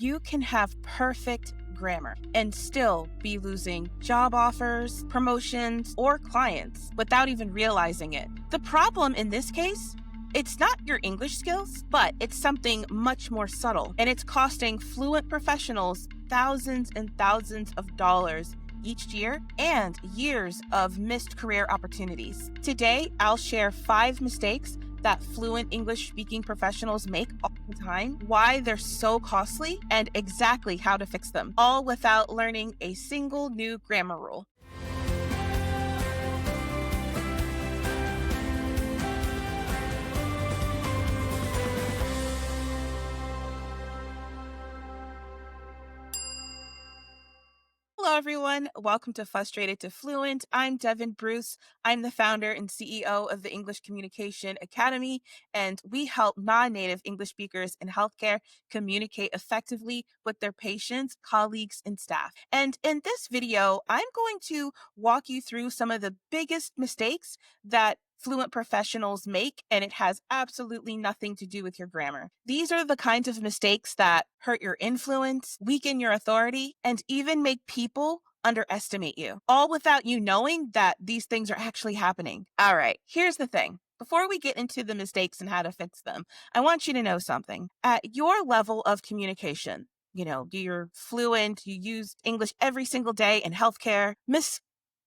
You can have perfect grammar and still be losing job offers, promotions, or clients without even realizing it. The problem in this case, it's not your English skills, but it's something much more subtle, and it's costing fluent professionals thousands and thousands of dollars each year and years of missed career opportunities. Today, I'll share 5 mistakes that fluent English speaking professionals make all the time, why they're so costly, and exactly how to fix them, all without learning a single new grammar rule. Hello, everyone. Welcome to Frustrated to Fluent. I'm Devin Bruce. I'm the founder and CEO of the English Communication Academy, and we help non-native English speakers in healthcare communicate effectively with their patients, colleagues, and staff. And in this video, I'm going to walk you through some of the biggest mistakes that fluent professionals make, and it has absolutely nothing to do with your grammar. These are the kinds of mistakes that hurt your influence, weaken your authority, and even make people underestimate you, all without you knowing that these things are actually happening. All right, here's the thing. Before we get into the mistakes and how to fix them, I want you to know something. At your level of communication, you're fluent, you use English every single day in healthcare,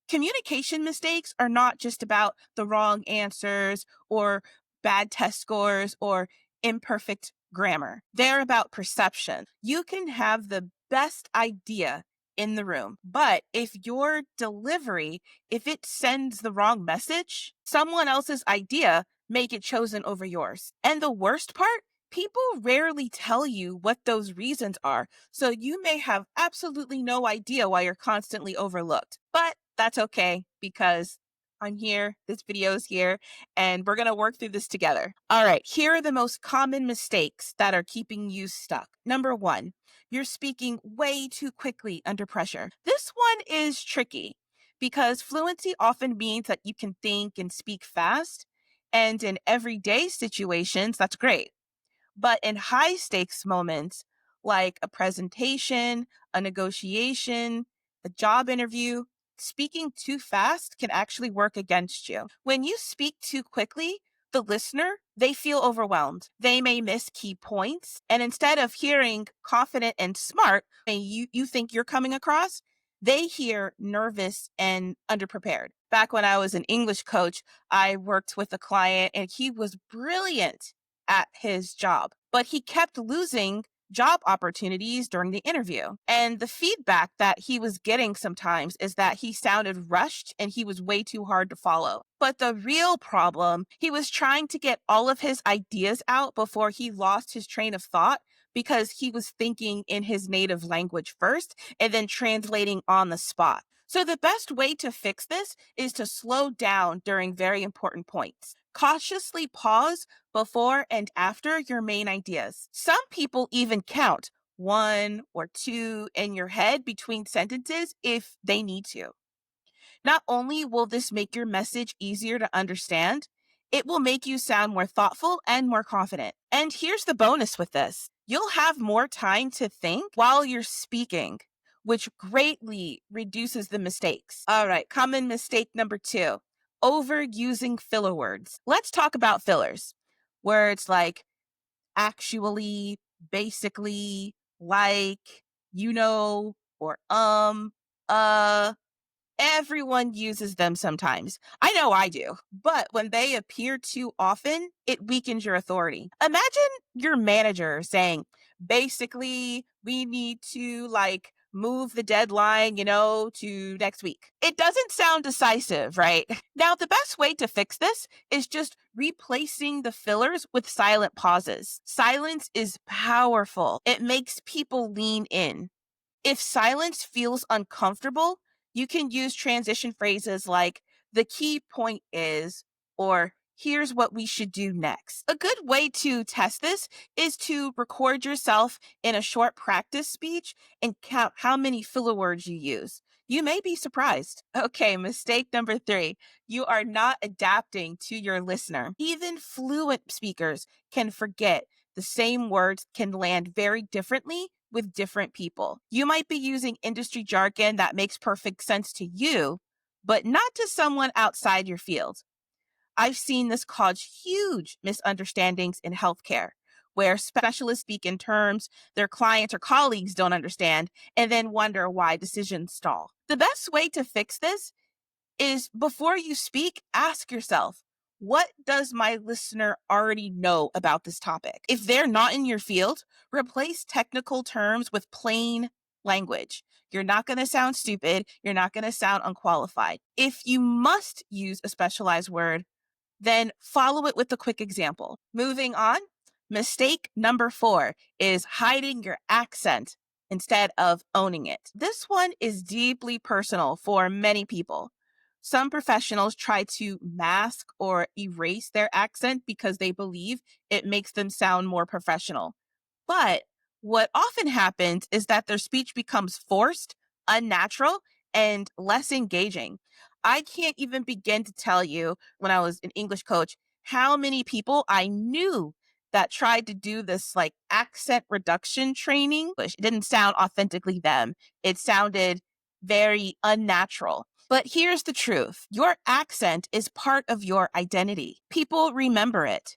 communication mistakes are not just about the wrong answers or bad test scores or imperfect grammar. They're about perception. You can have the best idea in the room, but if your delivery, if it sends the wrong message, someone else's idea may get chosen over yours. And the worst part, people rarely tell you what those reasons are. So you may have absolutely no idea why you're constantly overlooked. But that's okay because I'm here, this video is here, and we're going to work through this together. All right, here are the most common mistakes that are keeping you stuck. Number 1, you're speaking way too quickly under pressure. This one is tricky because fluency often means that you can think and speak fast, and in everyday situations, that's great. But in high stakes moments, like a presentation, a negotiation, a job interview, speaking too fast can actually work against you. When you speak too quickly, the listener, they feel overwhelmed. They may miss key points. And instead of hearing confident and smart, and you think you're coming across, they hear nervous and underprepared. Back when I was an English coach, I worked with a client and he was brilliant at his job, but he kept losing job opportunities during the interview. And the feedback that he was getting sometimes is that he sounded rushed and he was way too hard to follow. But the real problem, he was trying to get all of his ideas out before he lost his train of thought because he was thinking in his native language first and then translating on the spot. So the best way to fix this is to slow down during very important points. Cautiously pause before and after your main ideas. Some people even count 1 or 2 in your head between sentences if they need to. Not only will this make your message easier to understand, it will make you sound more thoughtful and more confident. And here's the bonus with this. You'll have more time to think while you're speaking, which greatly reduces the mistakes. All right, common mistake number 2, overusing filler words. Let's talk about fillers. Words like actually, basically, like, or everyone uses them sometimes. I know I do. But when they appear too often, it weakens your authority. Imagine your manager saying, basically, we need to move the deadline, to next week. It doesn't sound decisive, right? Now, the best way to fix this is just replacing the fillers with silent pauses. Silence is powerful. It makes people lean in. If silence feels uncomfortable, you can use transition phrases like, the key point is, or here's what we should do next. A good way to test this is to record yourself in a short practice speech and count how many filler words you use. You may be surprised. Okay, mistake number 3. You are not adapting to your listener. Even fluent speakers can forget. The same words can land very differently with different people. You might be using industry jargon that makes perfect sense to you, but not to someone outside your field. I've seen this cause huge misunderstandings in healthcare, where specialists speak in terms their clients or colleagues don't understand and then wonder why decisions stall. The best way to fix this is before you speak, ask yourself, what does my listener already know about this topic? If they're not in your field, replace technical terms with plain language. You're not going to sound stupid. You're not going to sound unqualified. If you must use a specialized word, then follow it with a quick example. Moving on, mistake number 4 is hiding your accent instead of owning it. This one is deeply personal for many people. Some professionals try to mask or erase their accent because they believe it makes them sound more professional. But what often happens is that their speech becomes forced, unnatural, and less engaging. I can't even begin to tell you when I was an English coach how many people I knew that tried to do this like accent reduction training, but it didn't sound authentically them. It sounded very unnatural. But here's the truth. Your accent is part of your identity. People remember it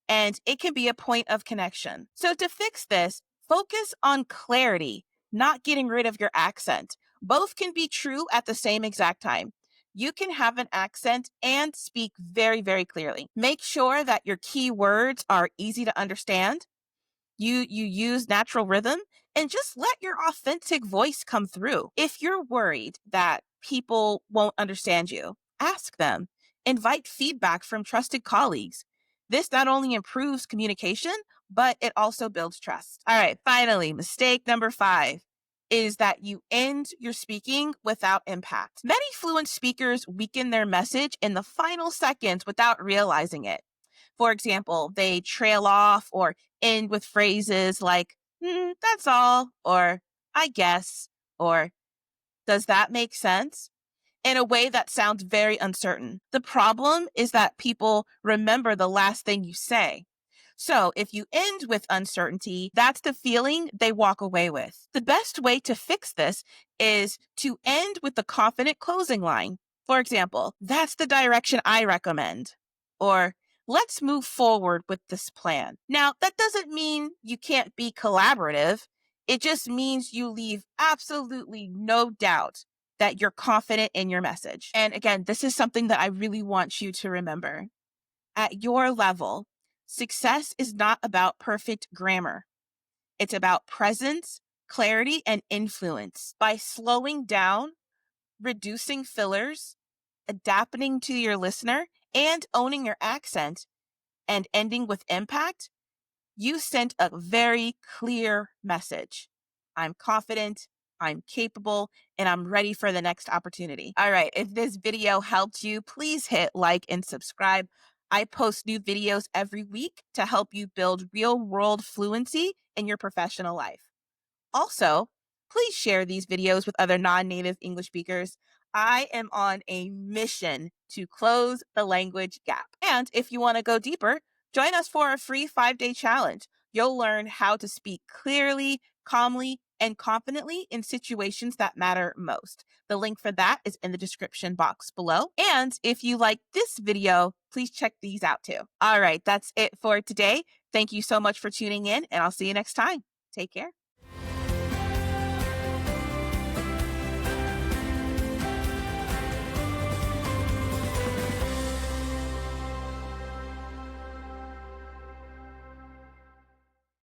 and it can be a point of connection. So to fix this, focus on clarity, not getting rid of your accent. Both can be true at the same exact time. You can have an accent and speak very, very clearly. Make sure that your key words are easy to understand. You use natural rhythm and just let your authentic voice come through. If you're worried that people won't understand you, ask them. Invite feedback from trusted colleagues. This not only improves communication, but it also builds trust. All right, finally, mistake number 5 is that you end your speaking without impact. Many fluent speakers weaken their message in the final seconds without realizing it. For example, they trail off or end with phrases like, that's all, or I guess, or does that make sense? In a way that sounds very uncertain. The problem is that people remember the last thing you say. So if you end with uncertainty, that's the feeling they walk away with. The best way to fix this is to end with the confident closing line. For example, that's the direction I recommend. Or let's move forward with this plan. Now, that doesn't mean you can't be collaborative. It just means you leave absolutely no doubt that you're confident in your message. And again, this is something that I really want you to remember. At your level, success is not about perfect grammar. It's about presence, clarity, and influence. By slowing down, reducing fillers, adapting to your listener, and owning your accent, and ending with impact, you sent a very clear message. I'm confident, I'm capable, and I'm ready for the next opportunity. All right, if this video helped you, please hit like and subscribe. I post new videos every week to help you build real world fluency in your professional life. Also, please share these videos with other non-native English speakers. I am on a mission to close the language gap. And if you want to go deeper, join us for a free 5-day challenge. You'll learn how to speak clearly, calmly, and confidently in situations that matter most. The link for that is in the description box below. And if you like this video, please check these out too. All right, that's it for today. Thank you so much for tuning in, and I'll see you next time. Take care.